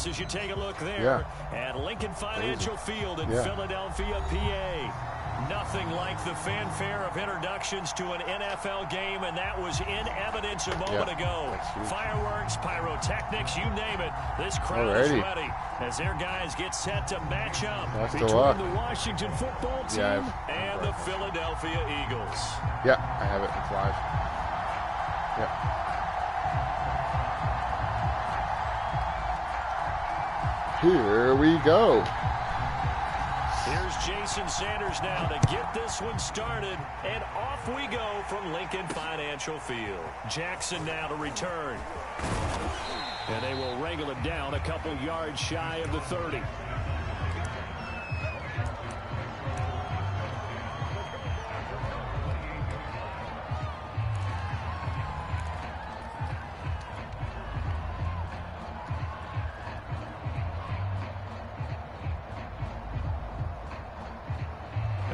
as you take a look there at Lincoln Financial Field in Philadelphia, PA. Nothing like the fanfare of introductions to an NFL game, and that was in evidence a moment ago. Fireworks, pyrotechnics, you name it. This crowd is ready as their guys get set to match up between the Washington football team and the Philadelphia Eagles. Yeah, I have it. It's live. Here we go. Here's Jason Sanders now to get this one started, and off we go from Lincoln Financial Field. Jackson now to return. And they will wrangle it down a couple yards shy of the 30.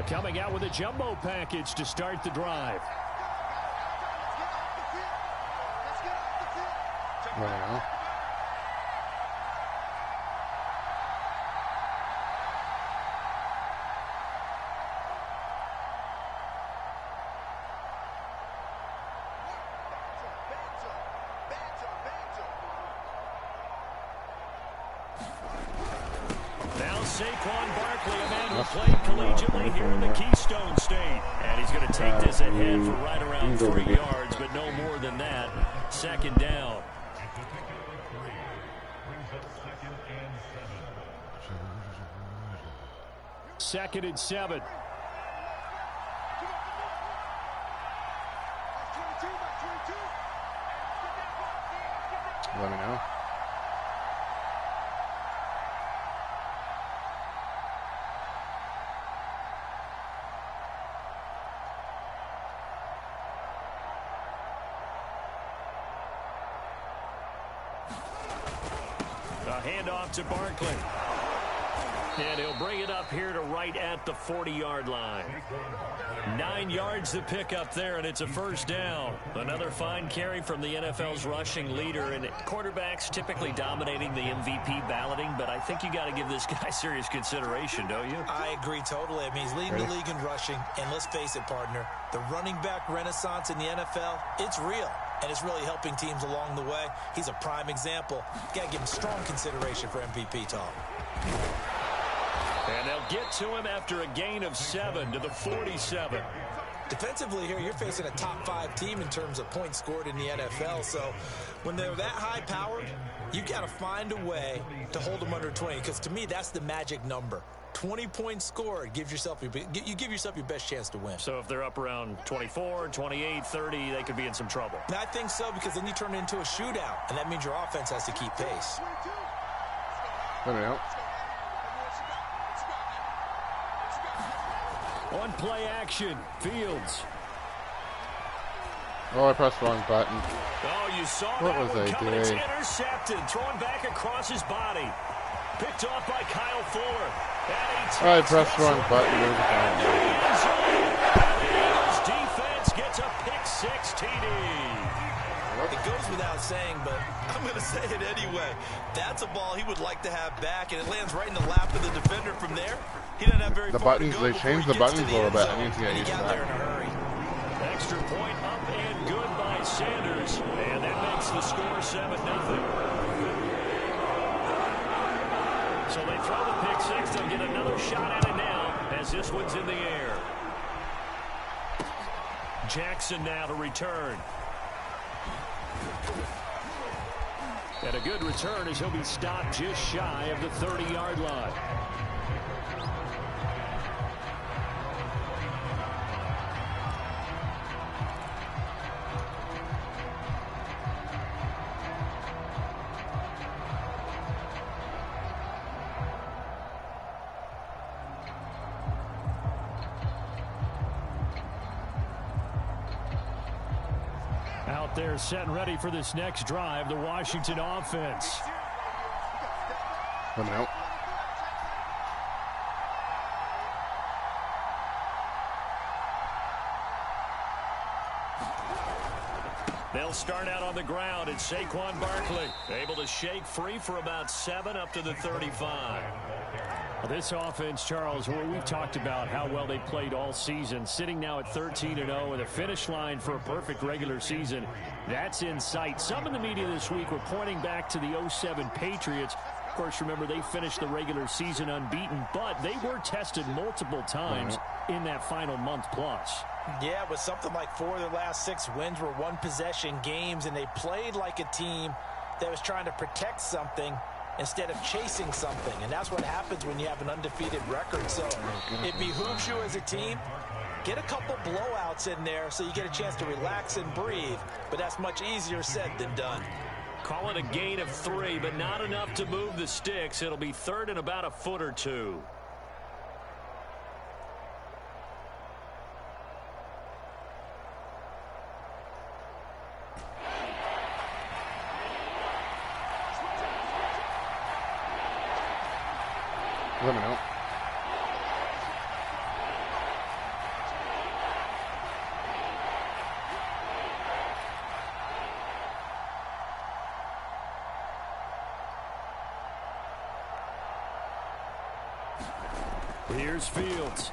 Coming out with a jumbo package to start the drive. Wow. Saquon Barkley, a man who played collegiately here in the Keystone State. And he's going to take this ahead for right around 3 yards, but no more than that. Second down. Second and 7. Let me know. Handoff to Barkley. And he'll bring it up here to right at the 40-yard line. 9 yards to pick up there, and it's a first down. Another fine carry from the NFL's rushing leader, and quarterbacks typically dominating the MVP balloting, but I think you got to give this guy serious consideration, don't you? I agree totally. I mean, he's leading the league in rushing, and let's face it, partner, the running back renaissance in the NFL, it's real. And it's really helping teams along the way. He's a prime example. Got to give him strong consideration for MVP talk. And they'll get to him after a gain of 7 to the 47. Defensively here, you're facing a top 5 team in terms of points scored in the NFL. So when they're that high powered, you've got to find a way to hold them under 20. Because to me, that's the magic number. 20 points scored, you give yourself your best chance to win. So if they're up around 24, 28, 30, they could be in some trouble. And I think so, because then you turn it into a shootout, and that means your offense has to keep pace. Let me know. On play action, Fields. Oh, I pressed the wrong button. Oh, you saw what that was one I coming. doing? It's intercepted, thrown back across his body. Picked off by Kyle Fuller. I pressed the wrong button. The Eagles defense gets a pick-6 TD. It goes without saying, but I'm going to say it anyway. That's a ball he would like to have back, and it lands right in the lap of the defender from there. He doesn't have very far to go. They changed the buttons a little bit. I need to get used to that. There in a hurry. Extra point up and good by Sanders, and that makes the score 7-0. So they throw the pick-6. They'll get another shot at it now as this one's in the air. Jackson now to return. And a good return as he'll be stopped just shy of the 30-yard line. Out there set and ready for this next drive, the Washington offense. Let me know. They'll They'll start out on the ground, and Saquon Barkley able to shake free for about 7 up to the 35. This offense, Charles, where we've talked about how well they played all season, sitting now at 13-0 with a finish line for a perfect regular season. That's in sight. Some in the media this week were pointing back to the 07 Patriots. Of course, remember, they finished the regular season unbeaten, but they were tested multiple times in that final month plus. Yeah, with something like 4 of their last 6 wins were one-possession games, and they played like a team that was trying to protect something instead of chasing something. And that's what happens when you have an undefeated record. So it behooves you as a team, get a couple blowouts in there so you get a chance to relax and breathe. But that's much easier said than done. Call it a gain of 3, but not enough to move the sticks. It'll be 3rd and about a foot or 2. Let me know. Here's Fields.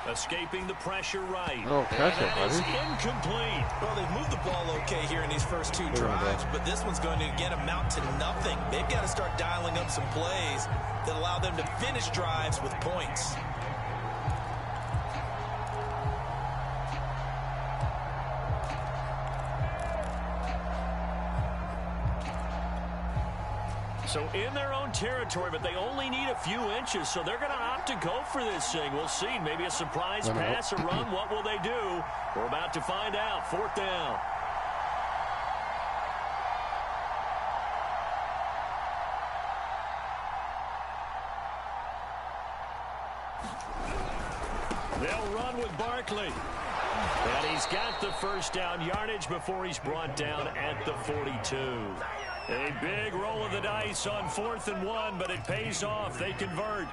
Escaping the pressure right. Oh, catch it, buddy. Incomplete. Well, they've moved the ball okay here in these first 2 drives, but this one's going to again amount to nothing. They've got to start dialing up some plays that allow them to finish drives with points. So in their own territory, but they only need a few inches, so they're going to opt to go for this thing. We'll see. Maybe a surprise pass, a run. What will they do? We're about to find out. 4th down. They'll run with Barkley. And he's got the first down yardage before he's brought down at the 42. A big roll of the dice on 4th and 1, but it pays off. They convert.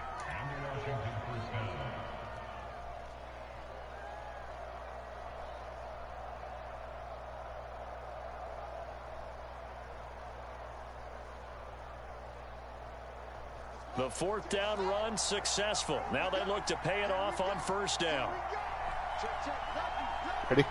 The 4th down run successful. Now they look to pay it off on 1st down. Ready?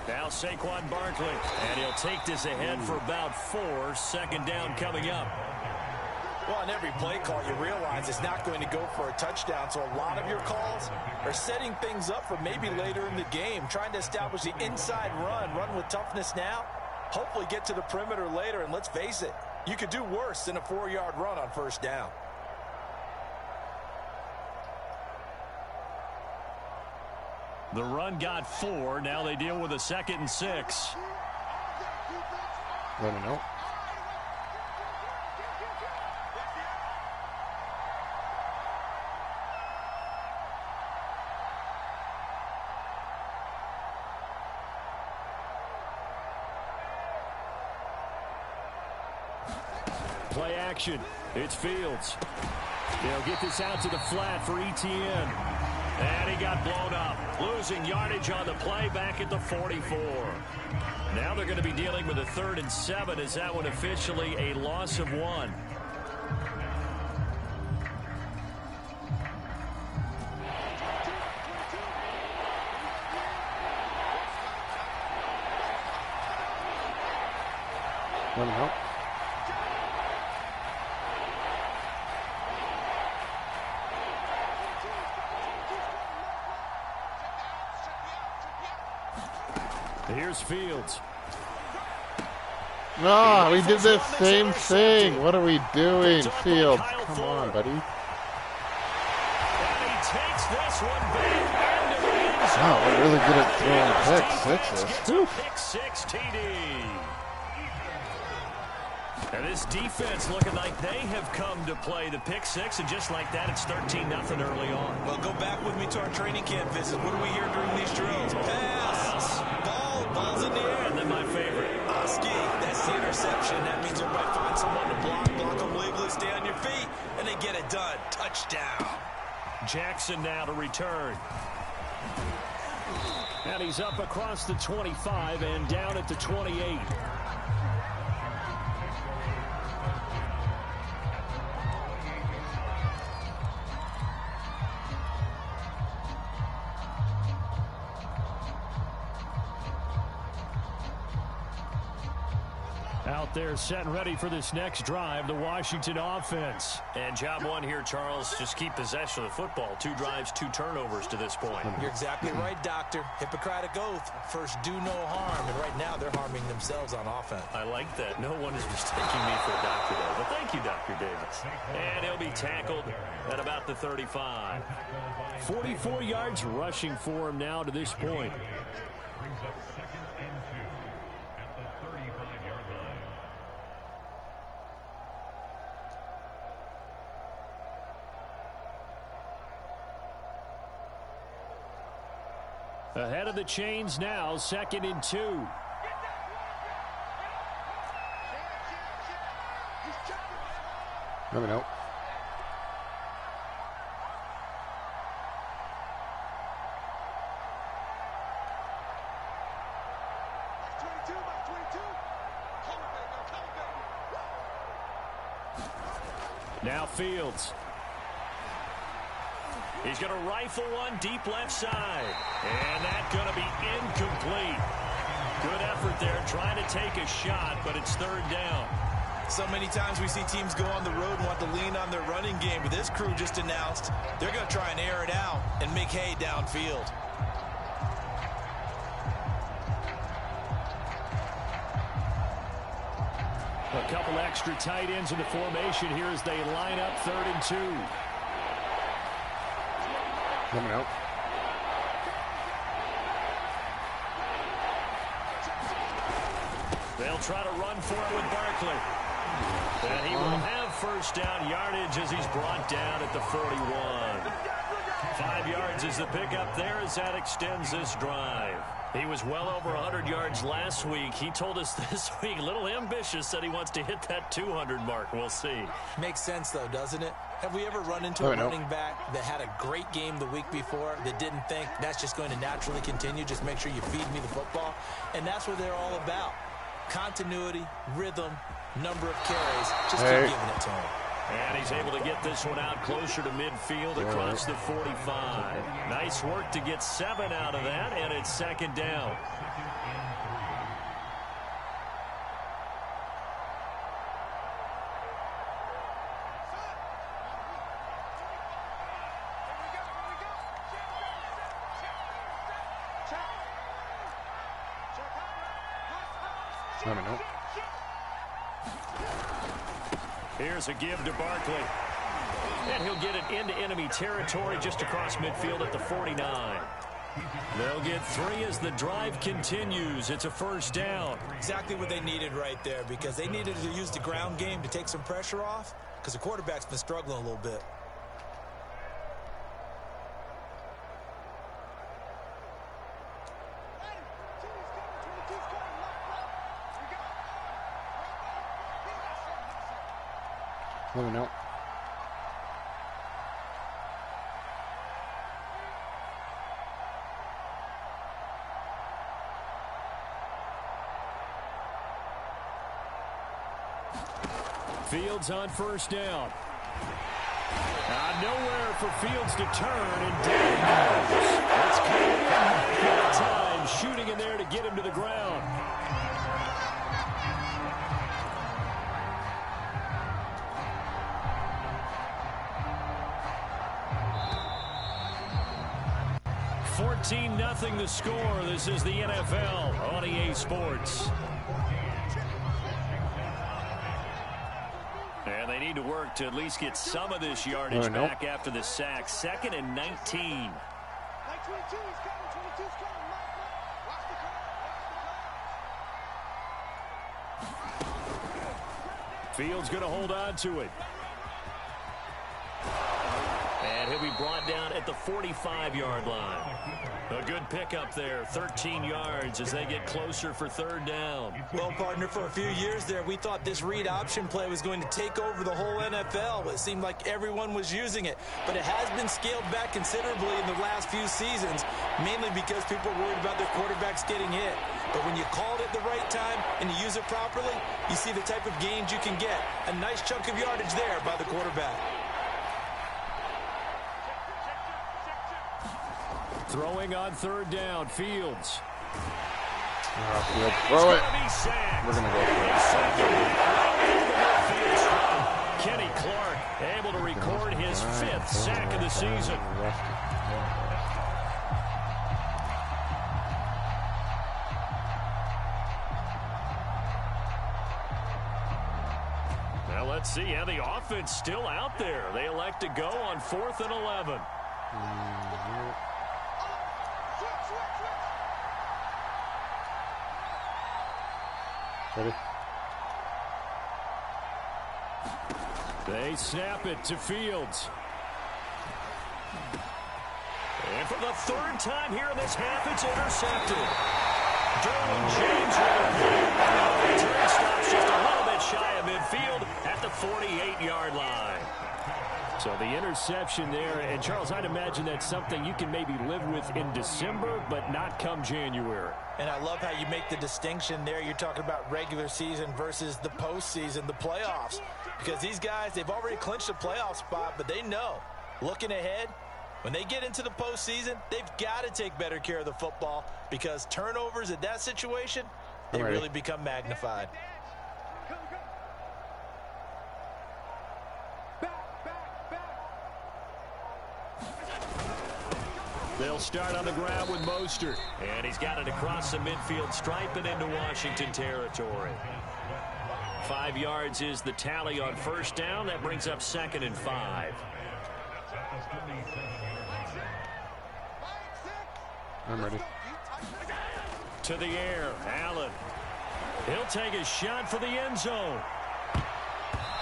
Now Saquon Barkley, and he'll take this ahead for about 4. 2nd down coming up. Well, on every play call, you realize it's not going to go for a touchdown, so a lot of your calls are setting things up for maybe later in the game, trying to establish the inside run with toughness now, hopefully get to the perimeter later, and let's face it, you could do worse than a 4-yard run on 1st down. The run got 4. Now they deal with a 2nd and 6. Let me know. Play action. It's Fields. They'll get this out to the flat for Etienne. And he got blown up. Losing yardage on the play back at the 44. Now they're going to be dealing with a 3rd and 7. Is that one officially a loss of 1? Let me know. Here's Fields. No, we did the same thing. What are we doing, Fields? Come on, buddy. And he takes this one back. Wow, we're really good at throwing pick sixes. Pick 6 TD. And this defense looking like they have come to play the pick 6, and just like that, it's 13-0 early on. Well, go back with me to our training camp visit. What do we hear during these drills? Pass. Ball's in the air. And then my favorite. ski. That's the interception. That means everybody finds someone to block them legally, stay on your feet, and they get it done. Touchdown. Jackson now to return. And he's up across the 25 and down at the 28. Out there set and ready for this next drive, the Washington offense. And job one here, Charles, just keep possession of the football. 2 drives, 2 turnovers to this point. You're exactly right, Doctor. Hippocratic oath. First, do no harm. And right now, they're harming themselves on offense. I like that. No one is mistaking me for a doctor, though. But thank you, Dr. Davis. And he'll be tackled at about the 35. 44 yards rushing for him now to this point. Ahead of the chains now, 2nd and 2. Let me know. Now Fields. He's going to rifle one deep left side. And that's going to be incomplete. Good effort there trying to take a shot, but it's 3rd down. So many times we see teams go on the road and want to lean on their running game, but this crew just announced they're going to try and air it out and make hay downfield. A couple extra tight ends in the formation here as they line up 3rd and 2. Let me know. They'll try to run for it with Barkley. And he will have first down yardage as he's brought down at the 41. 5 yards is the pickup there as that extends this drive. He was well over 100 yards last week. He told us this week, a little ambitious, said he wants to hit that 200 mark. We'll see. Makes sense, though, doesn't it? Have we ever run into a running back that had a great game the week before that didn't think that's just going to naturally continue? Just make sure you feed me the football. And that's what they're all about. Continuity, rhythm, number of carries. Just keep giving it to him. And he's able to get this one out closer to midfield across the 45. Nice work to get 7 out of that, and it's 2nd down. Let me know. Here's a give to Barkley. And he'll get it into enemy territory just across midfield at the 49. They'll get 3 as the drive continues. It's a first down. Exactly what they needed right there, because they needed to use the ground game to take some pressure off, because the quarterback's been struggling a little bit. Let me know. Fields on first down. Nowhere for Fields to turn, and down goes. It's clear that time, shooting in there to get him to the ground. Nothing the score. This is the NFL on EA Sports. And they need to work to at least get some of this yardage back after the sack. 2nd and 19. Fields going to hold on to it. And he'll be brought down at the 45-yard line. A good pickup there, 13 yards as they get closer for third down. Well, partner, for a few years there, we thought this read option play was going to take over the whole NFL. It seemed like everyone was using it, but it has been scaled back considerably in the last few seasons, mainly because people are worried about their quarterbacks getting hit. But when you call it at the right time and you use it properly, you see the type of gains you can get. A nice chunk of yardage there by the quarterback. Throwing on third down, Fields. Fields, throw it. We're going to go for it. Kenny Clark able to record his 5th sack of the season. Now let's see how the offense still out there. They elect to go on 4th and 11. Ready? They snap it to Fields. And for the 3rd time here in this half, it's intercepted. Derwin James with a return stops just a little bit shy of midfield at the 48-yard line. So the interception there, and Charles, I'd imagine that's something you can maybe live with in December, but not come January. And I love how you make the distinction there. You're talking about regular season versus the postseason, the playoffs. Because these guys, they've already clinched a playoff spot, but they know, looking ahead, when they get into the postseason, they've got to take better care of the football because turnovers in that situation, they really become magnified. They'll start on the ground with Mostert. And he's got it across the midfield stripe and into Washington territory. 5 yards is the tally on first down. That brings up 2nd and 5. I'm ready. To the air, Allen. He'll take a shot for the end zone.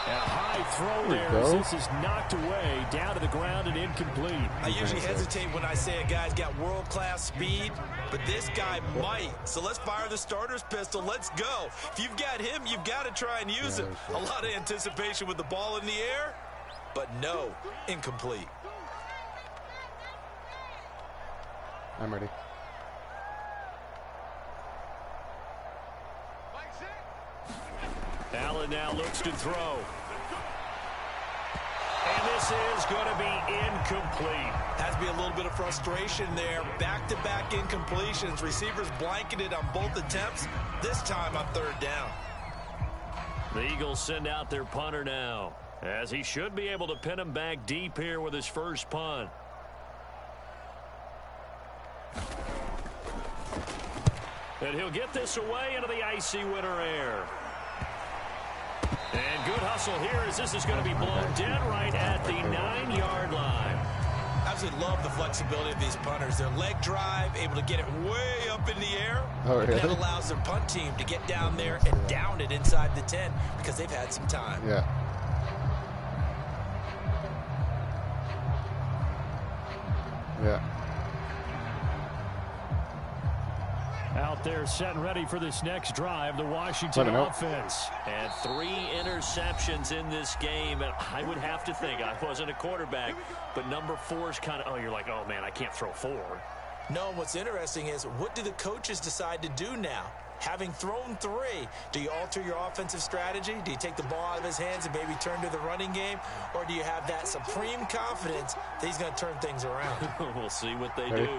A high throw there as this is knocked away, down to the ground and incomplete. I usually hesitate when I say a guy's got world-class speed, but this guy might. So let's fire the starter's pistol. Let's go. If you've got him, you've got to try and use it. A lot of anticipation with the ball in the air, but no, incomplete. I'm ready. Allen now looks to throw. And this is going to be incomplete. Has to be a little bit of frustration there. Back-to-back incompletions. Receivers blanketed on both attempts. This time on 3rd down. The Eagles send out their punter now, as he should be able to pin him back deep here with his first punt. And he'll get this away into the icy winter air. And good hustle here as this is going to be blown dead right at the 9-yard line. Absolutely love the flexibility of these punters. Their leg drive, able to get it way up in the air. Oh, really? That allows their punt team to get down there and down it inside the 10 because they've had some time. Yeah. Yeah. Out there set and ready for this next drive, the Washington offense. And 3 interceptions in this game. And I would have to think, I wasn't a quarterback, but number 4 is kind of, you're like, oh, man, I can't throw 4. No, and what's interesting is what do the coaches decide to do now? Having thrown 3, do you alter your offensive strategy? Do you take the ball out of his hands and maybe turn to the running game? Or do you have that supreme confidence that he's going to turn things around? We'll see what they do.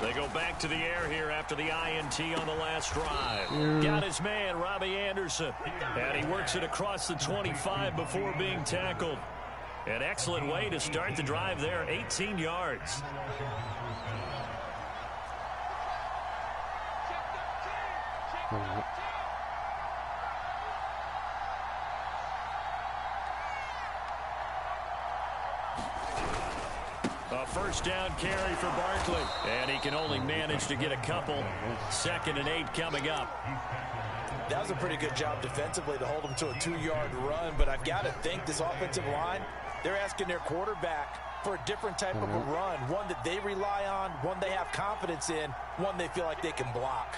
They go back to the air here after the INT on the last drive. Got his man, Robbie Anderson. And he works it across the 25 before being tackled. An excellent way to start the drive there, 18 yards. A first down carry for Barkley. And he can only manage to get a couple. 2nd and 8 coming up. That was a pretty good job defensively to hold him to a 2-yard run. But I've got to think this offensive line, they're asking their quarterback for a different type of a run. One that they rely on, one they have confidence in, one they feel like they can block.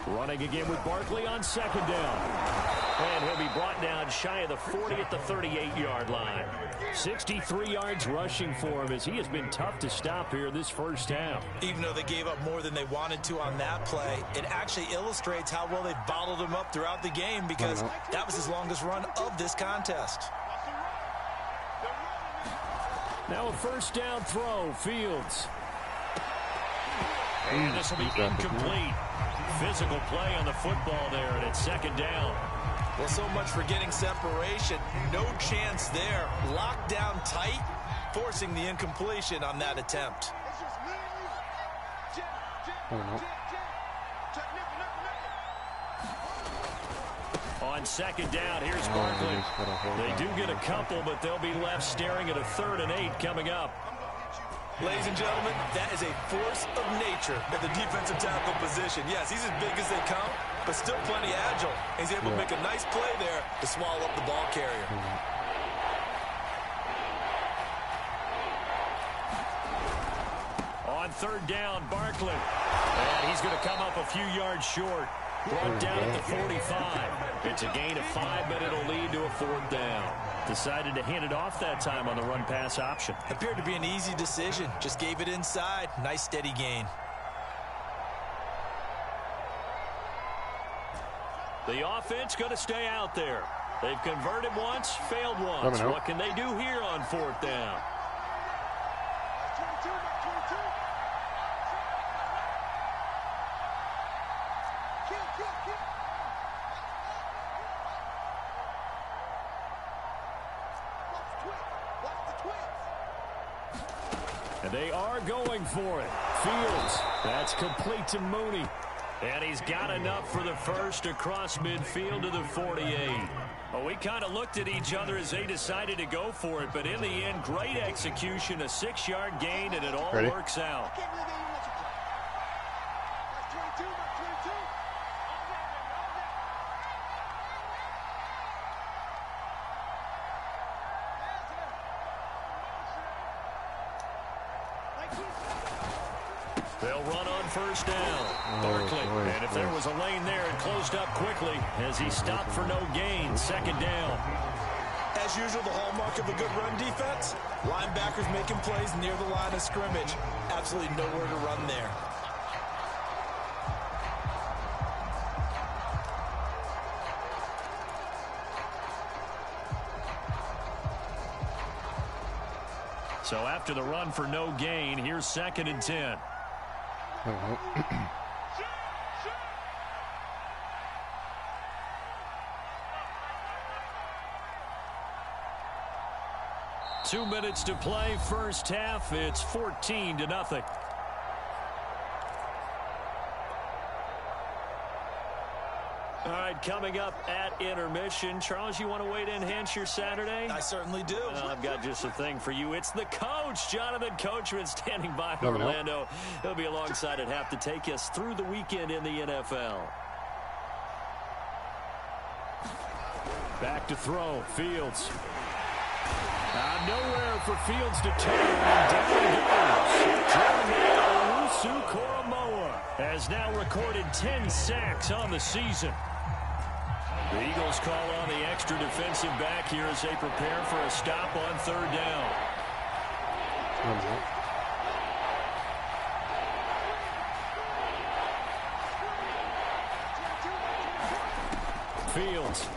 Running again with Barkley on 2nd down. And he'll be brought down shy of the 40 at the 38-yard line. 63 yards rushing for him as he has been tough to stop here this first half. Even though they gave up more than they wanted to on that play, it actually illustrates how well they bottled him up throughout the game because that was his longest run of this contest. Now a first down throw, Fields. And this will be incomplete. Physical play on the football there, and it's 2nd down. Well, so much for getting separation. No chance there. Locked down tight, forcing the incompletion on that attempt. On 2nd down, here's Barkley. They do get a couple, but they'll be left staring at a 3rd and 8 coming up. Ladies and gentlemen, that is a force of nature at the defensive tackle position. Yes, he's as big as they come, but still plenty agile. He's able to make a nice play there to swallow up the ball carrier. On 3rd down, Barkley. And he's going to come up a few yards short. Brought down at the 45. It's a gain of 5, but it'll lead to a 4th down. Decided to hand it off that time on the run-pass option. Appeared to be an easy decision. Just gave it inside. Nice, steady gain. The offense going to stay out there. They've converted once, failed once. What can they do here on 4th down? And they are going for it. Fields, that's complete to Mooney. And he's got enough for the first across midfield to the 48. Well, we kind of looked at each other as they decided to go for it, but in the end, great execution, a 6-yard gain, and it all works out. They'll run on first down. Barkley. And if there was a lane there, it closed up quickly as he stopped for no gain. 2nd down. As usual, the hallmark of a good run defense, linebackers making plays near the line of scrimmage. Absolutely nowhere to run there. So after the run for no gain, here's 2nd and 10. 2 minutes to play, first half. It's 14-0. All right, coming up at intermission. Charles, you want to wait in, enhance your Saturday? I certainly do. I've got just a thing for you. It's the coach, Jonathan Coachman, standing by Orlando. He'll be alongside at half to take us through the weekend in the NFL. Back to throw, Fields. Nowhere for Fields to turn. Down he goes. Koromoa has now recorded 10 sacks on the season. The Eagles call on the extra defensive back here as they prepare for a stop on 3rd down. Fields.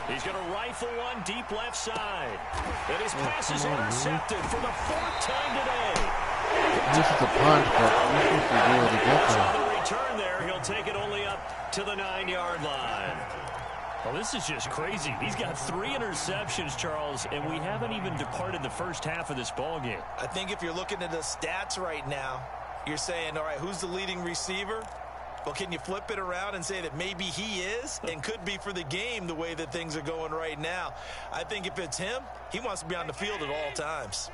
He's going to rifle one deep left side. And his pass is intercepted for the 4th time today. This is a punt, but you're supposed to be able to get there. On the return there, he'll take it only up to the 9-yard line. Well, this is just crazy. He's got 3 interceptions, Charles, and we haven't even departed the first half of this ballgame. I think if you're looking at the stats right now, you're saying, all right, who's the leading receiver? Well, can you flip it around and say that maybe he is and could be for the game the way that things are going right now? I think if it's him, he wants to be on the field at all times.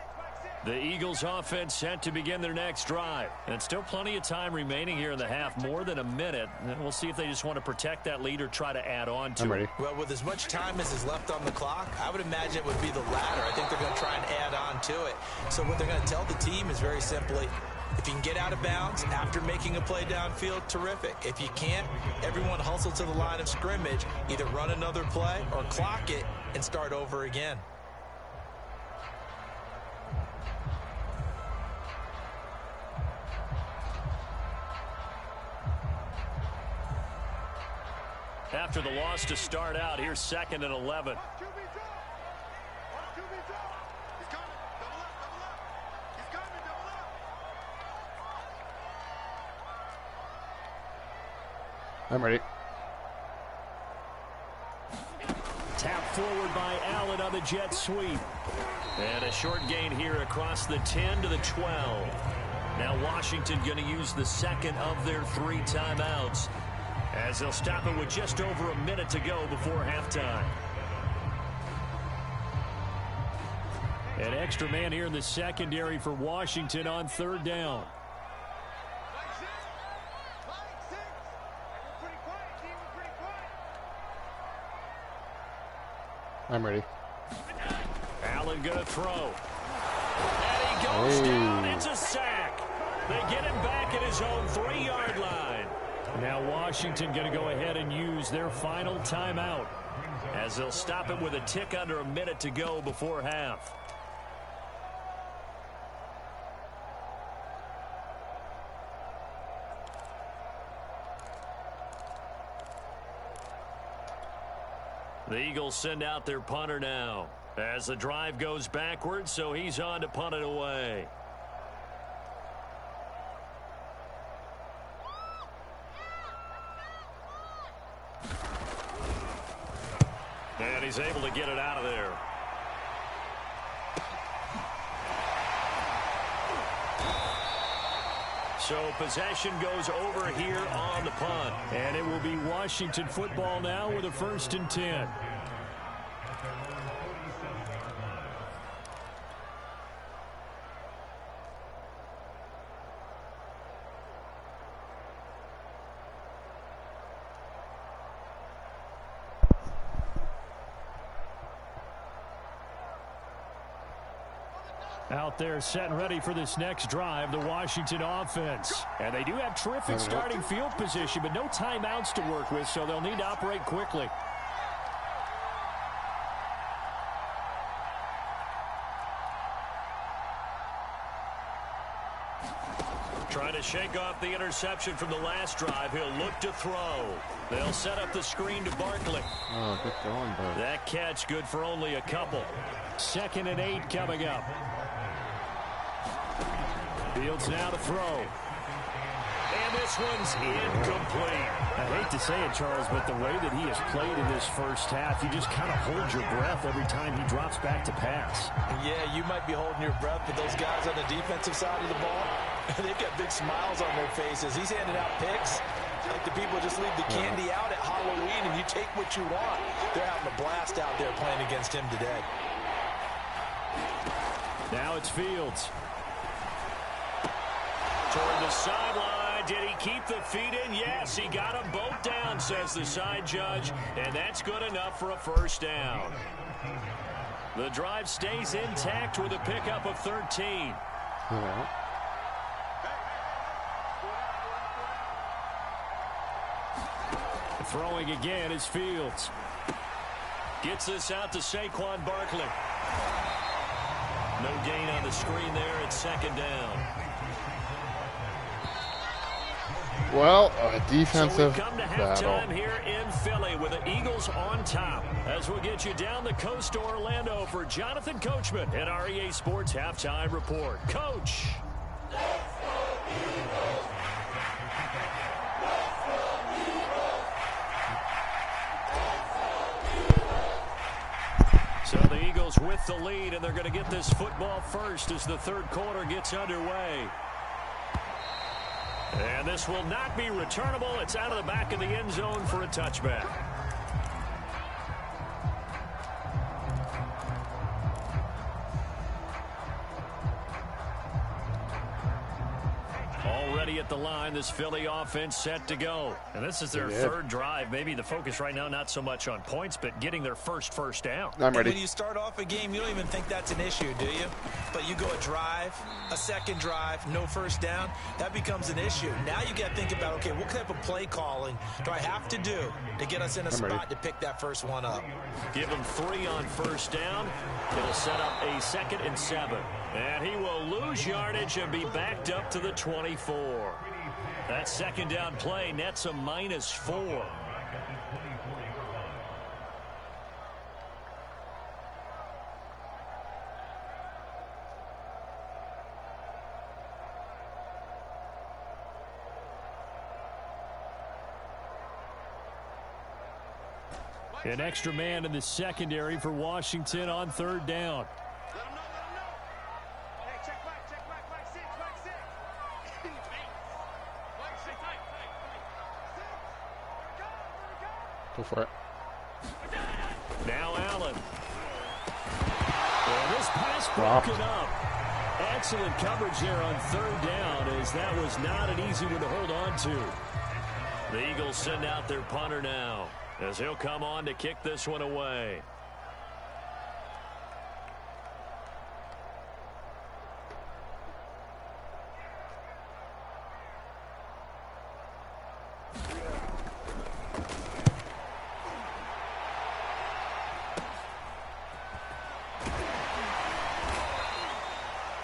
The Eagles offense set to begin their next drive. And still plenty of time remaining here in the half, more than a minute. And we'll see if they just want to protect that lead or try to add on to it. Well, with as much time as is left on the clock, I would imagine it would be the latter. I think they're going to try and add on to it. So what they're going to tell the team is very simply, if you can get out of bounds after making a play downfield, terrific. If you can't, everyone hustle to the line of scrimmage, either run another play or clock it and start over again. After the loss to start out, here's 2nd and 11. I'm ready. Tap forward by Allen on the jet sweep. And a short gain here across the 10 to the 12. Now Washington going to use the second of their 3 timeouts, as they'll stop it with just over a minute to go before halftime. An extra man here in the secondary for Washington on 3rd down. I'm ready. Allen going to throw. And he goes down. It's a sack. They get him back at his own 3-yard line. Now Washington going to go ahead and use their final timeout, as they'll stop it with a tick under a minute to go before half. The Eagles send out their punter now, as the drive goes backwards, so he's on to punt it away. And he's able to get it out of there. So possession goes over here on the punt. And it will be Washington football now with a 1st and 10. Out there set and ready for this next drive, the Washington offense. And they do have terrific starting field position, but no timeouts to work with, so they'll need to operate quickly. Trying to shake off the interception from the last drive. He'll look to throw. They'll set up the screen to Barkley. Oh, good going, bud. That catch good for only a couple. 2nd and 8 coming up. Fields now to throw. And this one's incomplete. I hate to say it, Charles, but the way that he has played in this first half, you just kind of hold your breath every time he drops back to pass. Yeah, you might be holding your breath, but those guys on the defensive side of the ball, they've got big smiles on their faces. He's handing out picks like the people just leave the candy out at Halloween and you take what you want. They're having a blast out there playing against him today. Now it's Fields. Toward the sideline. Did he keep the feet in? Yes, he got them both down, says the side judge, and that's good enough for a 1st down. The drive stays intact with a pickup of 13. Throwing again is Fields. Gets this out to Saquon Barkley. No gain on the screen there at 2nd down. Well, a defensive so we come to battle halftime here in Philly with the Eagles on top, as we'll get you down the coast to Orlando for Jonathan Coachman at our EA Sports Halftime Report. Coach. So the Eagles with the lead, and they're going to get this football first as the 3rd quarter gets underway. And this will not be returnable. It's out of the back of the end zone for a touchback. Already at the line, this Philly offense set to go. And this is their third drive. Maybe the focus right now, not so much on points, but getting their first down. I'm ready. And when you start off a game, you don't even think that's an issue, do you? But you go a drive, a second drive, no first down, that becomes an issue. Now you got to think about, okay, what type of play calling do I have to do to get us in a spot to pick that first one up? Give him 3 on first down. It'll set up a 2nd and 7. And he will lose yardage and be backed up to the 24. That second down play nets a -4. An extra man in the secondary for Washington on 3rd down. Go for it. Now Allen. And this pass broken up. Excellent coverage there on 3rd down, as that was not an easy one to hold on to. The Eagles send out their punter now, as he'll come on to kick this one away.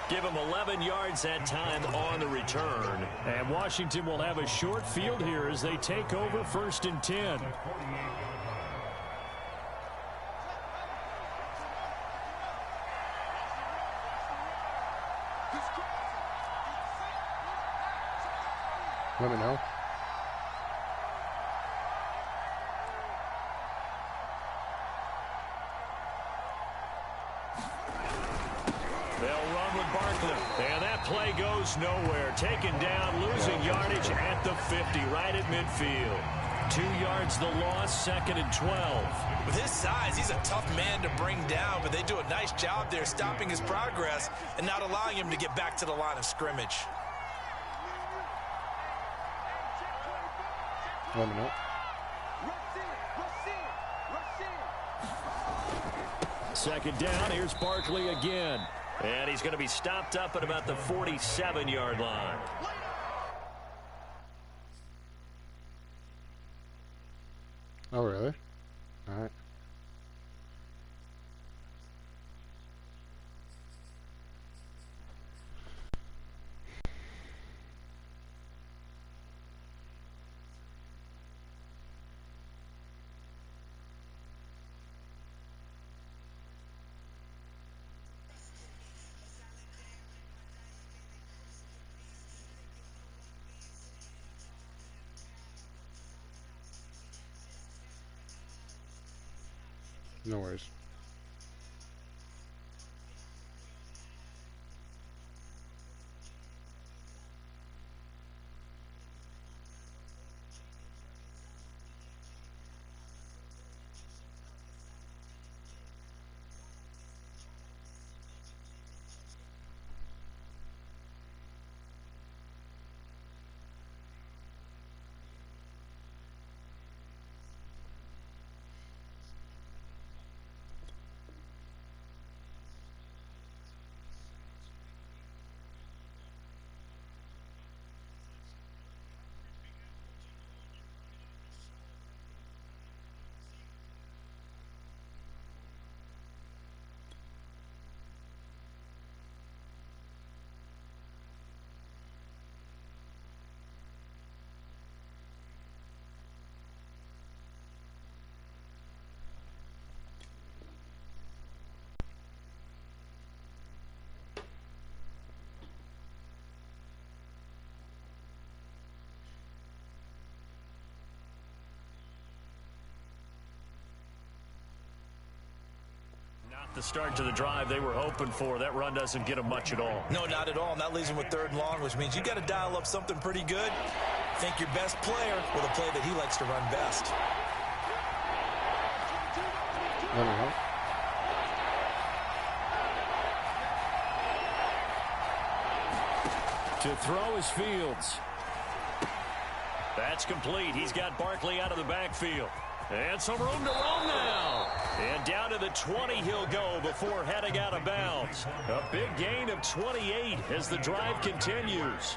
Give him 11 yards that time on the return. And Washington will have a short field here as they take over 1st and 10. Let me know. And that play goes nowhere. Taken down, losing yardage at the 50, right at midfield. 2 yards the loss, 2nd and 12. With his size, he's a tough man to bring down, but they do a nice job there stopping his progress and not allowing him to get back to the line of scrimmage. Let me know. Second down, here's Barkley again. And he's going to be stopped up at about the 47-yard line. Oh, really? All right. No worries. the start to the drive they were hoping for. That run doesn't get them much at all. No, not at all. And that leaves them with 3rd and long, which means you got to dial up something pretty good. Think your best player with a play that he likes to run best. To throw is Fields. That's complete. He's got Barkley out of the backfield. And some room to roam now. And down to the 20 he'll go before heading out of bounds. A big gain of 28 as the drive continues.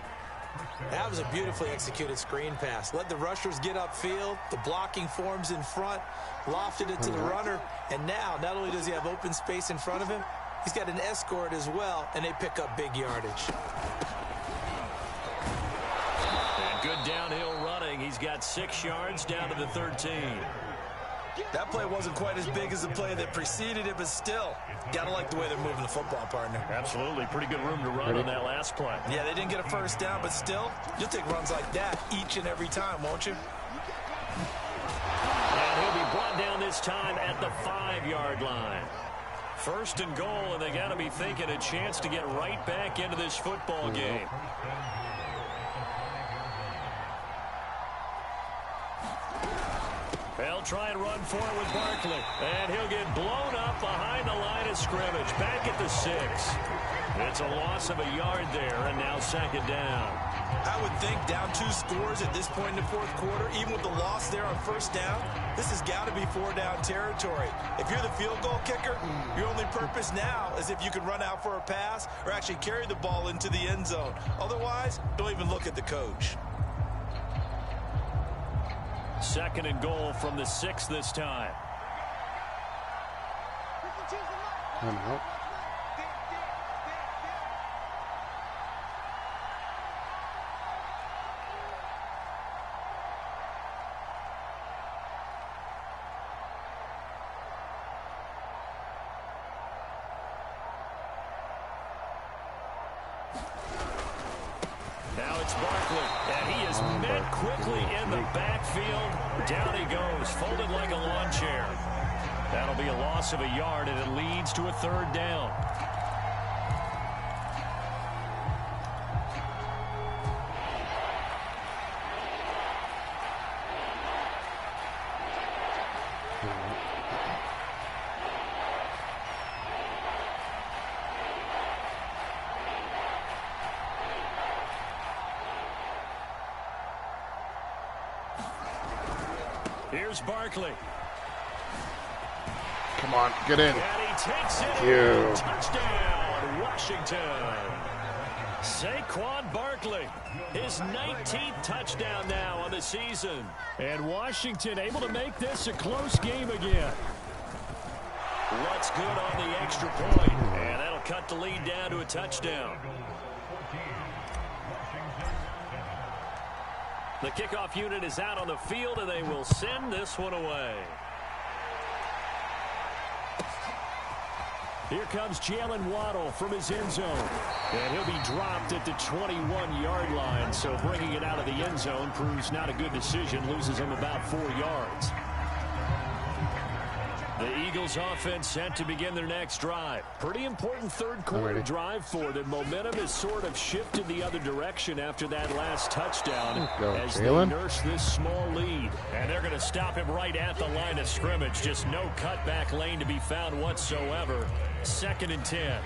That was a beautifully executed screen pass. Let the rushers get upfield. The blocking forms in front. Lofted it to the runner. And now, not only does he have open space in front of him, he's got an escort as well, and they pick up big yardage. And good downhill running. He's got 6 yards down to the 13. That play wasn't quite as big as the play that preceded it, but still, gotta like the way they're moving the football, partner. Absolutely. Pretty good room to run on that last play. Yeah, they didn't get a first down, but still, you'll take runs like that each and every time, won't you? And he'll be brought down this time at the 5-yard line. 1st and goal, and they got to be thinking a chance to get right back into this football game. They'll try and run for it with Barkley. And he'll get blown up behind the line of scrimmage. Back at the 6. It's a loss of a yard there, and now 2nd down. I would think down 2 scores at this point in the 4th quarter, even with the loss there on 1st down, this has got to be 4-down territory. If you're the field goal kicker, your only purpose now is if you can run out for a pass or actually carry the ball into the end zone. Otherwise, don't even look at the coach. 2nd and goal from the 6 this time. Now it's Barkley, and he is met quickly in the backfield. Down he goes, folded like a lawn chair. That'll be a loss of a yard, and it leads to a 3rd down. Here's Barkley. Come on, get in. And he takes it. You. Touchdown, Washington. Saquon Barkley, his 19th touchdown now on the season. And Washington able to make this a close game again. What's good on the extra point? And that'll cut the lead down to a touchdown. The kickoff unit is out on the field, and they will send this one away. Here comes Jalen Waddle from his end zone. And he'll be dropped at the 21-yard line, so bringing it out of the end zone proves not a good decision, loses him about 4 yards. The Eagles offense set to begin their next drive. Pretty important 3rd quarter drive for them. Momentum has sort of shifted the other direction after that last touchdown as they nurse this small lead. And they're going to stop him right at the line of scrimmage. Just no cutback lane to be found whatsoever. 2nd and 10.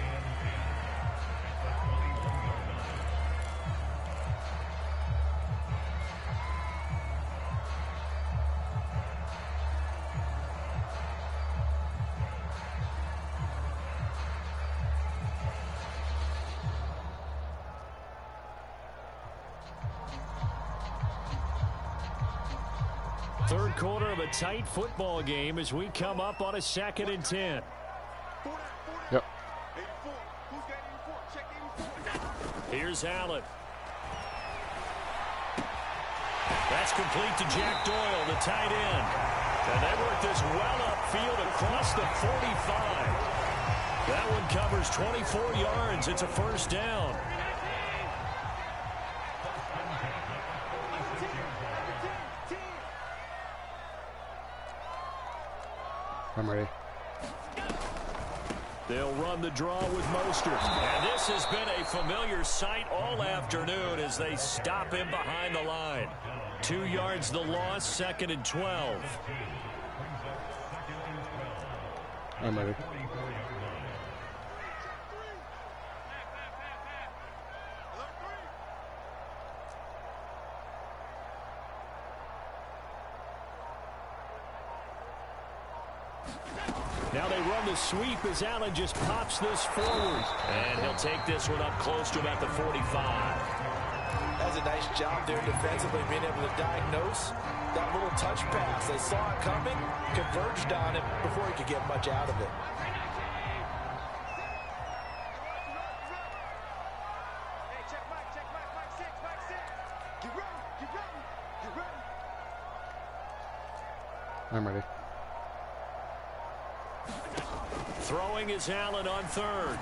Third quarter of a tight football game as we come up on a 2nd and 10. Yep. Here's Allen. That's complete to Jack Doyle, the tight end. And they work this well upfield across the 45. That one covers 24 yards. It's a 1st down. I'm ready. They'll run the draw with Mostert. And this has been a familiar sight all afternoon as they stop him behind the line. 2 yards the loss, 2nd and 12. I'm ready. Now they run the sweep as Allen just pops this forward. And he'll take this one up close to about the 45. That's a nice job there defensively, being able to diagnose that little touch pass. They saw it coming, converged on it before he could get much out of it. I'm ready. Throwing is Allen on 3rd.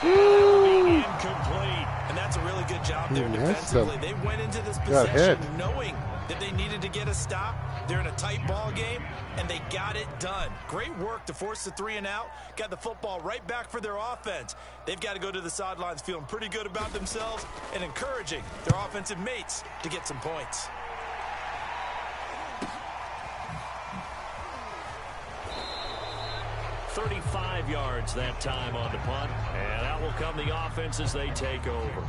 Being incomplete. And that's a really good job there defensively. They went into this possession knowing that they needed to get a stop. They're in a tight ball game, and they got it done. Great work to force the 3 and out. Got the football right back for their offense. They've got to go to the sidelines feeling pretty good about themselves and encouraging their offensive mates to get some points. $35 yards that time on the punt. And out will come the offense as they take over.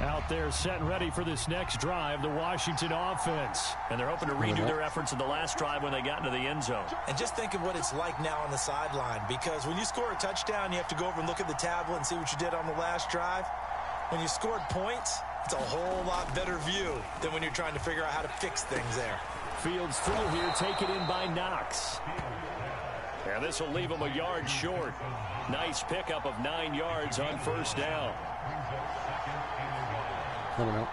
Out there set and ready for this next drive, the Washington offense. And they're hoping to redo their efforts in the last drive when they got into the end zone. And just think of what it's like now on the sideline, because when you score a touchdown, you have to go over and look at the tablet and see what you did on the last drive. When you scored points, it's a whole lot better view than when you're trying to figure out how to fix things there. Fields through here, taken in by Knox. And this will leave him a yard short. Nice pickup of 9 yards on 1st down. Coming out.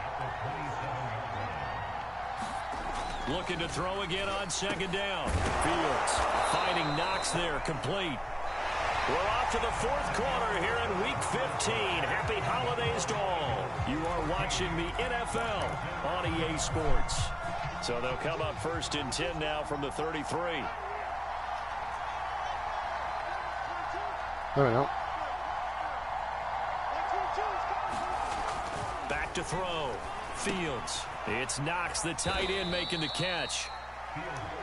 Looking to throw again on 2nd down. Fields finding Knox there, complete. We're off to the 4th quarter here in Week 15. Happy holidays to all. You are watching the NFL on EA Sports. So they'll come up 1st and 10 now from the 33. Coming out. Back to throw. Fields. It's Knox, the tight end, making the catch.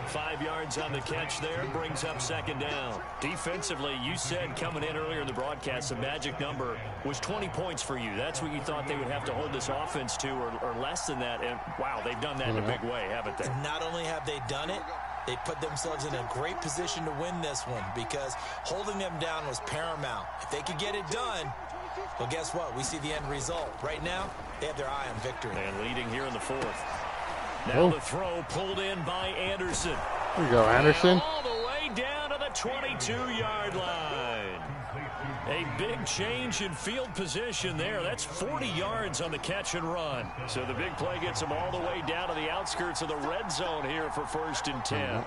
5 yards on the catch there, brings up 2nd down. Defensively, you said coming in earlier in the broadcast, the magic number was 20 points for you. That's what you thought they would have to hold this offense to, or less than that. And, wow, they've done that in a big way, haven't they? And not only have they done it, they put themselves in a great position to win this one, because holding them down was paramount. If they could get it done, well, guess what? We see the end result. Right now, they have their eye on victory. And leading here in the 4th. Now the throw pulled in by Anderson. There you go, Anderson. And all the way down to the 22-yard line. A big change in field position there. That's 40 yards on the catch and run. So the big play gets them all the way down to the outskirts of the red zone here for 1st and 10.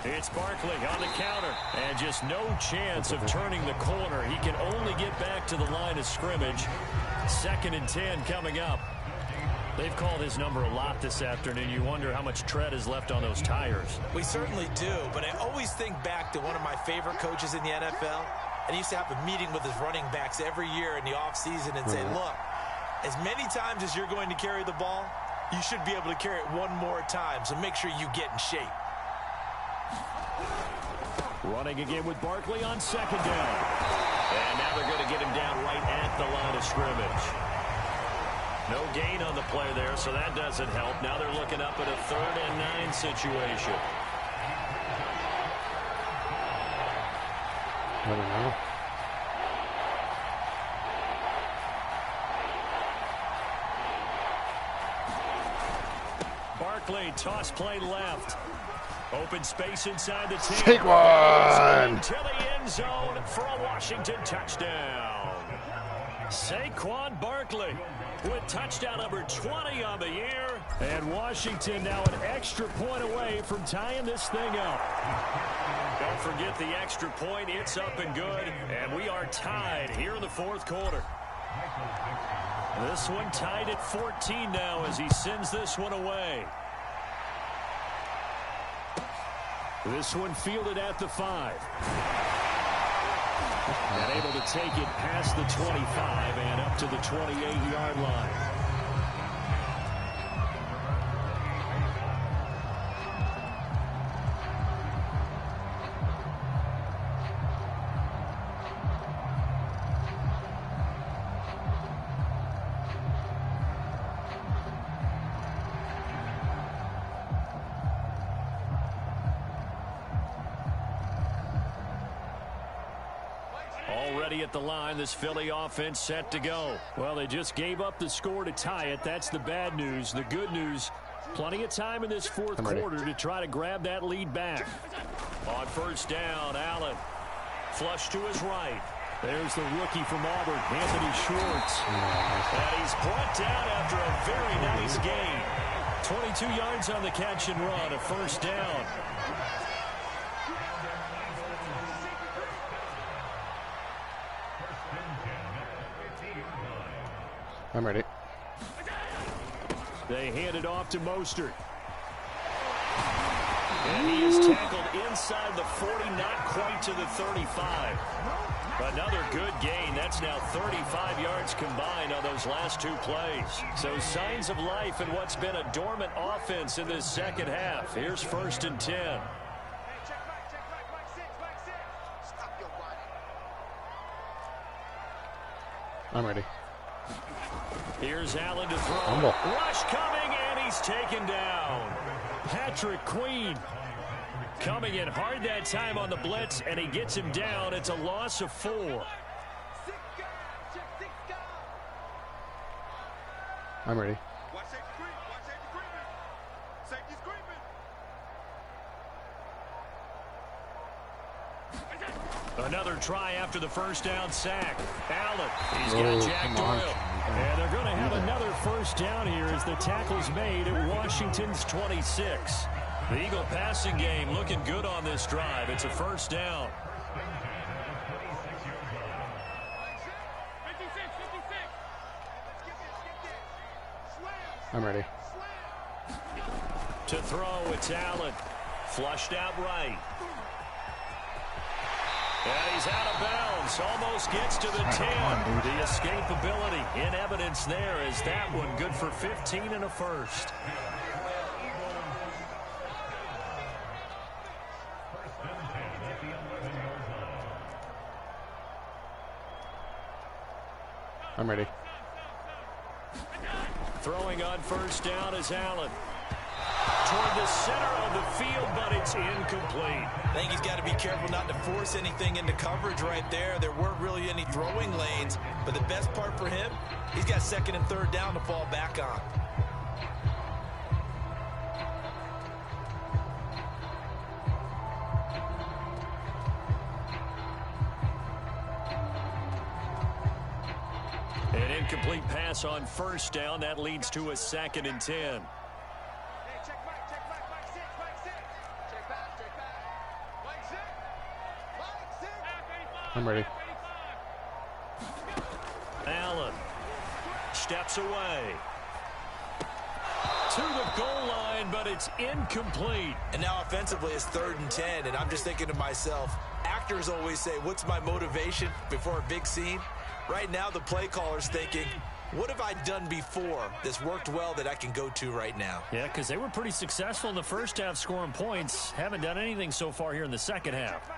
It's Barkley on the counter, and just no chance of turning the corner. He can only get back to the line of scrimmage. 2nd and 10 coming up. They've called his number a lot this afternoon. You wonder how much tread is left on those tires. We certainly do, but I always think back to one of my favorite coaches in the NFL. And he used to have a meeting with his running backs every year in the offseason and say, look, as many times as you're going to carry the ball, you should be able to carry it one more time, so make sure you get in shape. Running again with Barkley on 2nd down. And now they're going to get him down right at the line of scrimmage. No gain on the play there, so that doesn't help. Now they're looking up at a 3rd and 9 situation. I don't know. Barkley, toss play left. Open space inside the 10. Take one. To the end zone for a Washington touchdown. Saquon Barkley with touchdown number 20 on the year And Washington now an extra point away from tying this thing up. Don't forget the extra point. It's up and good. And we are tied here in the fourth quarter. This one tied at 14 now as he sends this one away. This one fielded at the 5. And able to take it past the 25 and up to the 28-yard line. Already at the line, this Philly offense set to go. Well, they just gave up the score to tie it. That's the bad news. The good news, plenty of time in this fourth quarter to try to grab that lead back. On first down, Allen. Flush to his right. There's the rookie from Auburn, Anthony Schwartz. And he's brought down after a very nice gain. 22 yards on the catch and run, a first down. I'm ready. They hand it off to Mostert. And he is tackled inside the 40, not quite to the 35. Another good gain. That's now 35 yards combined on those last two plays. So signs of life in what's been a dormant offense in this second half. Here's first and 10. I'm ready. Here's Allen to throw. Rush coming, and he's taken down. Patrick Queen coming in hard that time on the blitz, and he gets him down. It's a loss of 4. I'm ready. Another try after the first down sack. Allen, he's got Jack Doyle. And they're going to have another first down here as the tackle's made at Washington's 26. The Eagle passing game looking good on this drive. It's a first down. I'm ready. To throw, it's Allen. Flushed out right. And he's out of bounds. Almost gets to the 10. The escapability in evidence there is that one good for 15 and a first. I'm ready. Throwing on first down is Allen. Toward the center of the field, but it's incomplete. I think he's got to be careful not to force anything into coverage right there. There weren't really any throwing lanes, but the best part for him, he's got second and third down to fall back on. An incomplete pass on first down. That leads to a second and 10. I'm ready. Allen steps away to the goal line, but it's incomplete. And now offensively it's third and 10, and I'm just thinking to myself, actors always say, what's my motivation before a big scene? Right now the play caller's thinking, what have I done before that's worked well that I can go to right now? Yeah, because they were pretty successful in the first half scoring points. Haven't done anything so far here in the second half.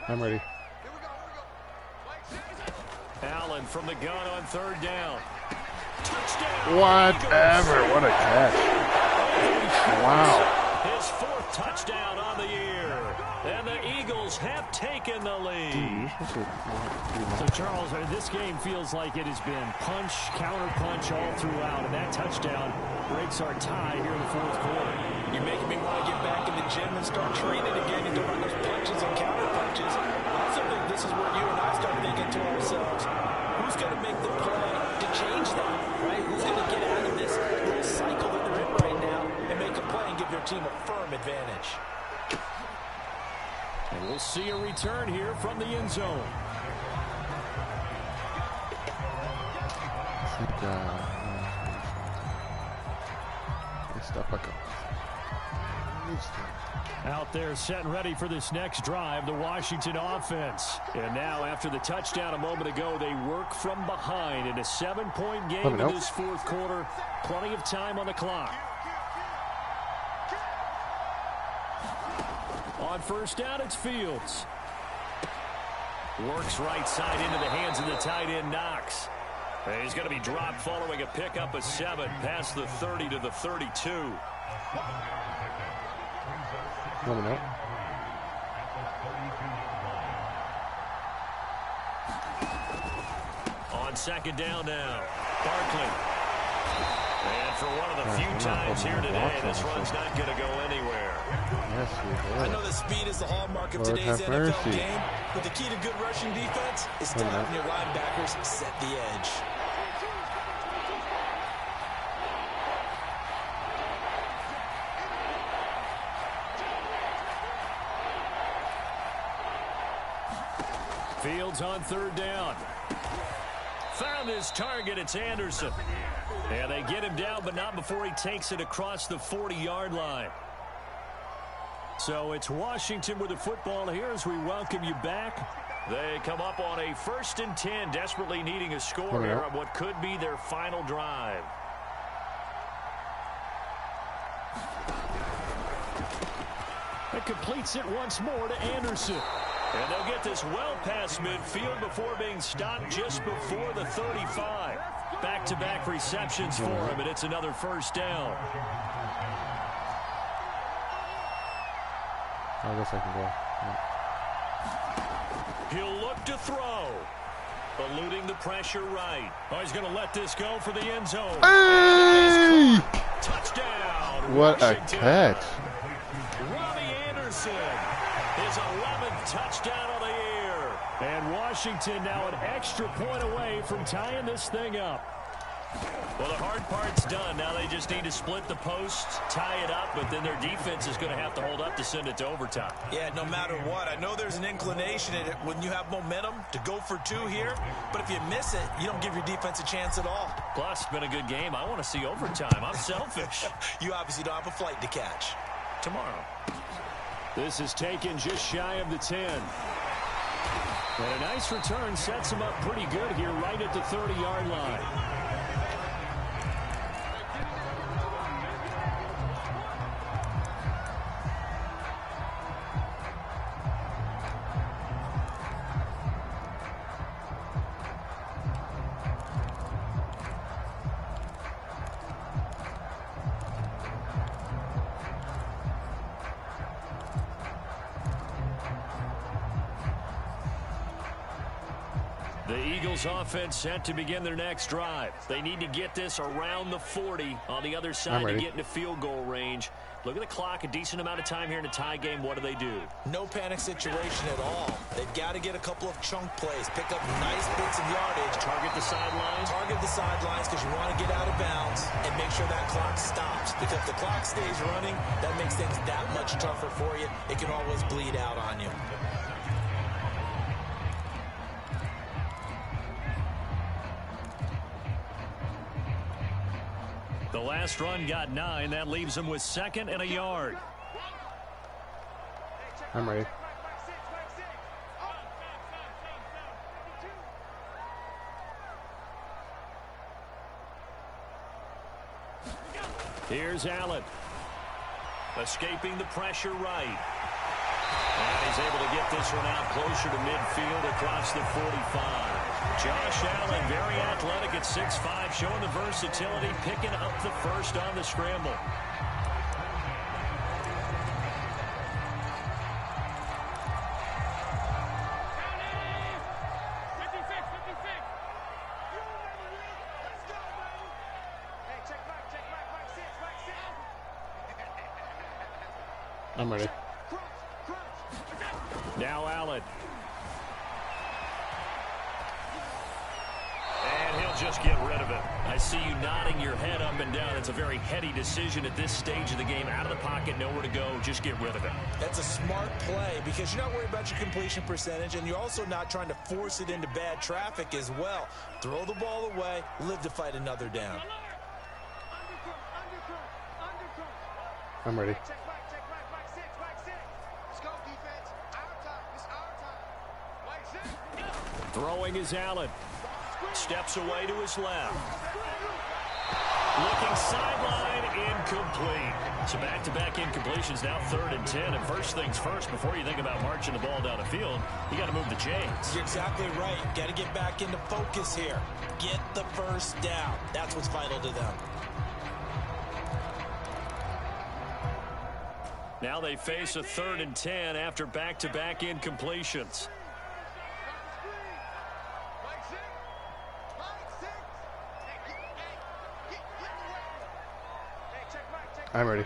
I'm ready. Allen from the gun on third down. Touchdown. Whatever. What a catch. Wow. His fourth touchdown on the year. And the Eagles have taken the lead. So, Charles, this game feels like it has been punch, counter-punch all throughout. And that touchdown breaks our tie here in the fourth quarter. You're making me want to get back in the gym and start training again and doing those punches and counter-punches. I also think this is where you and I start thinking to ourselves, who's going to make the play to change that, right? Who's going to get out of this little cycle that they're in right now and make a play and give their team a firm advantage? And we'll see a return here from the end zone. Out there set and ready for this next drive, the Washington offense. And now after the touchdown a moment ago, they work from behind in a 7-point game in this fourth quarter. Plenty of time on the clock. On first down, it's Fields. Works right side into the hands of the tight end, Knox. And he's going to be dropped following a pickup of 7 past the 30 to the 32. On second down now, Barkley. And for one of the few times here today, this run's not going to go anywhere. Yes, I know that speed is the hallmark of today's NFL game, but the key to good rushing defense is stopping your linebackers set the edge. Fields on third down. Found his target. It's Anderson. And they get him down, but not before he takes it across the 40-yard line. So it's Washington with the football here as we welcome you back. They come up on a 1st and 10, desperately needing a score here on what could be their final drive. It completes it once more to Anderson. And they'll get this well past midfield before being stopped just before the 35. Back-to-back receptions for him, and it's another first down. I guess I can go. Yeah. He'll look to throw. Eluding the pressure right. Oh, he's going to let this go for the end zone. Hey! Touchdown. What Washington. A catch. Robbie Anderson. His 11th touchdown of the year. And Washington now an extra point away from tying this thing up. Well, the hard part's done. Now they just need to split the posts, tie it up, but then their defense is going to have to hold up to send it to overtime. Yeah, no matter what. I know there's an inclination in it when you have momentum to go for 2 here, but if you miss it, you don't give your defense a chance at all. Plus, it's been a good game. I want to see overtime. I'm selfish. You obviously don't have a flight to catch. Tomorrow. This is taken just shy of the 10. And a nice return sets him up pretty good here right at the 30-yard line. The Eagles offense set to begin their next drive. They need to get this around the 40 on the other side to get into field goal range. Look at the clock, a decent amount of time here in a tie game. What do? No panic situation at all. They've got to get a couple of chunk plays, pick up nice bits of yardage. Target the sidelines. Target the sidelines because you want to get out of bounds and make sure that clock stops. Because if the clock stays running, that makes things that much tougher for you. It can always bleed out on you. The last run got 9. That leaves them with 2nd and a yard. I'm ready. Here's Allen. Escaping the pressure right. And he's able to get this one out closer to midfield across the 45. Josh Allen, very athletic at 6'5", showing the versatility, picking up the first on the scramble. I'm ready. Now Allen. And he'll They'll just get rid of it. I see you nodding your head up and down. It's a very heady decision at this stage of the game. Out of the pocket, nowhere to go. Just get rid of it. That's a smart play because you're not worried about your completion percentage, and you're also not trying to force it into bad traffic as well. Throw the ball away, live to fight another down. I'm ready. Throwing is Allen. Steps away to his left. Looking sideline, incomplete. So back-to-back incompletions, now 3rd and 10. And first things first, before you think about marching the ball down the field, you got to move the chains. You're exactly right. Got to get back into focus here. Get the first down. That's what's vital to them. Now they face a 3rd and 10 after back-to-back incompletions. I'm ready.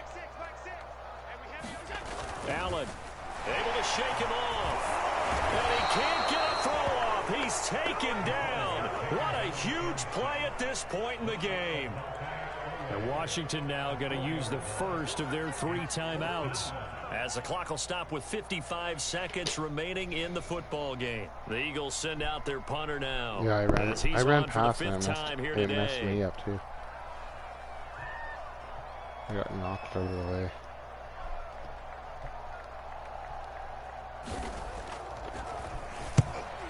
Allen able to shake him off. And he can't get a throw off. He's taken down. What a huge play at this point in the game. And Washington now going to use the first of their 3 timeouts. As the clock will stop with 55 seconds remaining in the football game. The Eagles send out their punter now. Yeah, I ran past him. It messed me up too. I got knocked out of the way.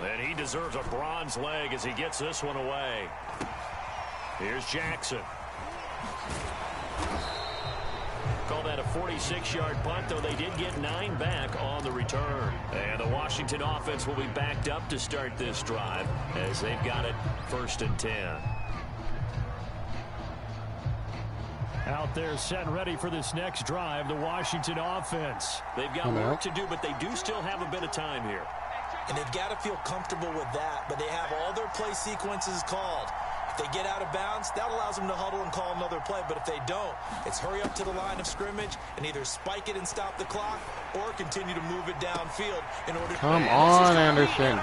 And he deserves a bronze leg as he gets this one away. Here's Jackson. Call that a 46-yard punt, though they did get 9 back on the return. And the Washington offense will be backed up to start this drive as they've got it 1st and 10. Out there set and ready for this next drive, the Washington offense. They've got work to do, but they do still have a bit of time here. And they've got to feel comfortable with that, but they have all their play sequences called. If they get out of bounds, that allows them to huddle and call another play. But if they don't, it's hurry up to the line of scrimmage and either spike it and stop the clock or continue to move it downfield in order to... Come on, Anderson.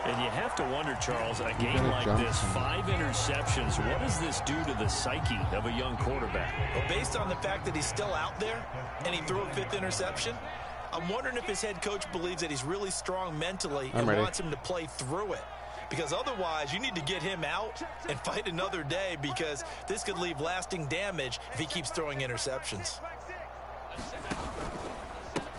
And you have to wonder, Charles, a game like this, 5 interceptions, what does this do to the psyche of a young quarterback? Well, based on the fact that he's still out there and he threw a 5th interception, I'm wondering if his head coach believes that he's really strong mentally and wants him to play through it. Because otherwise, you need to get him out and fight another day because this could leave lasting damage if he keeps throwing interceptions.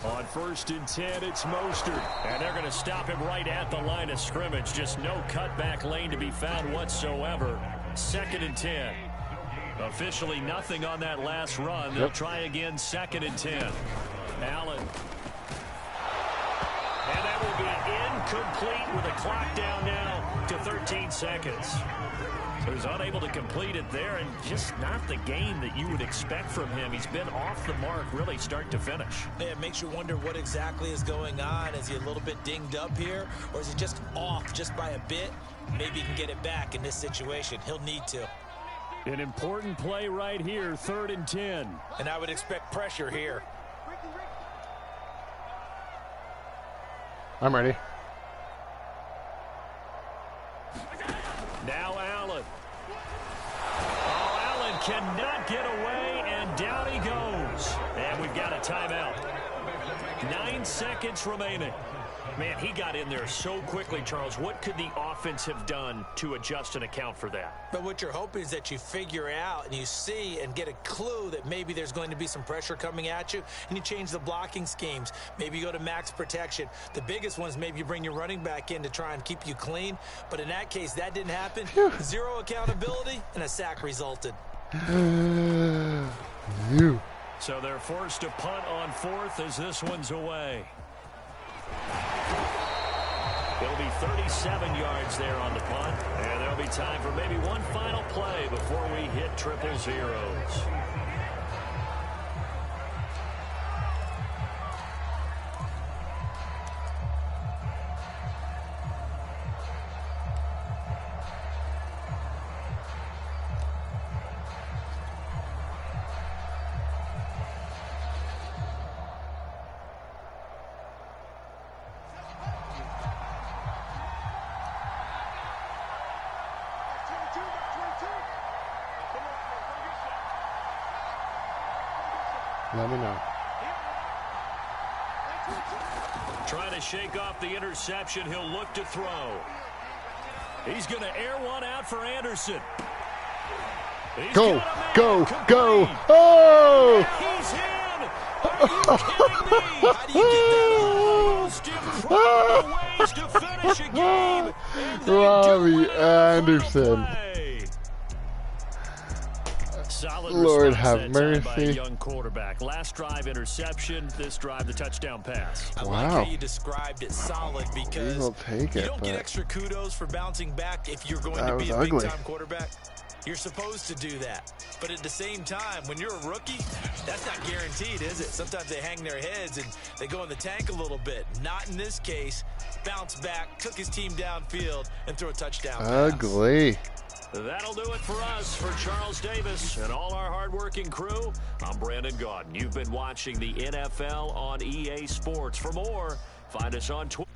On 1st and 10, it's Mostert. And they're going to stop him right at the line of scrimmage. Just no cutback lane to be found whatsoever. 2nd and 10. Officially nothing on that last run. They'll try again 2nd and 10. Allen. And that will be incomplete with a clock down now to 13 seconds. So he's unable to complete it there, and just not the game that you would expect from him. He's been off the mark really start to finish. Yeah, it makes you wonder what exactly is going on. Is he a little bit dinged up here, or is he just off just by a bit? Maybe he can get it back in this situation. He'll need to. An important play right here, 3rd and 10. And I would expect pressure here. I'm ready. Now Allen. Oh, Allen cannot get away, and down he goes. And we've got a timeout. 9 seconds remaining. Man, he got in there so quickly, Charles. What could the offense have done to adjust and account for that? But what you're hoping is that you figure out and you see and get a clue that maybe there's going to be some pressure coming at you, and you change the blocking schemes. Maybe you go to max protection. The biggest one is maybe you bring your running back in to try and keep you clean. But in that case, that didn't happen. Zero accountability, and a sack resulted. So they're forced to punt on 4th as this one's away. It'll be 37 yards there on the punt, and there'll be time for maybe one final play before we hit triple zeros. Let me know. Trying to shake off the interception. He'll look to throw. He's going to air one out for Anderson. Go, go, go. Oh! He's in. Are you kidding me? How do you get that? Most improbable ways to finish a game. Robbie Anderson. Solid Lord have response that time by a mercy. young quarterback. Last drive interception. This drive the touchdown pass. I Wow. like how you described it solid because We'll take you it, don't get but extra kudos for bouncing back if you're going that to was be a ugly. big-time quarterback. You're supposed to do that. But at the same time, when you're a rookie, that's not guaranteed, is it? Sometimes they hang their heads and they go in the tank a little bit. Not in this case. Bounce back, took his team downfield, and threw a touchdown pass. ugly. That'll do it for us. For Charles Davis and all our hardworking crew, I'm Brandon Gaudin. You've been watching the NFL on EA Sports. For more, find us on Twitter.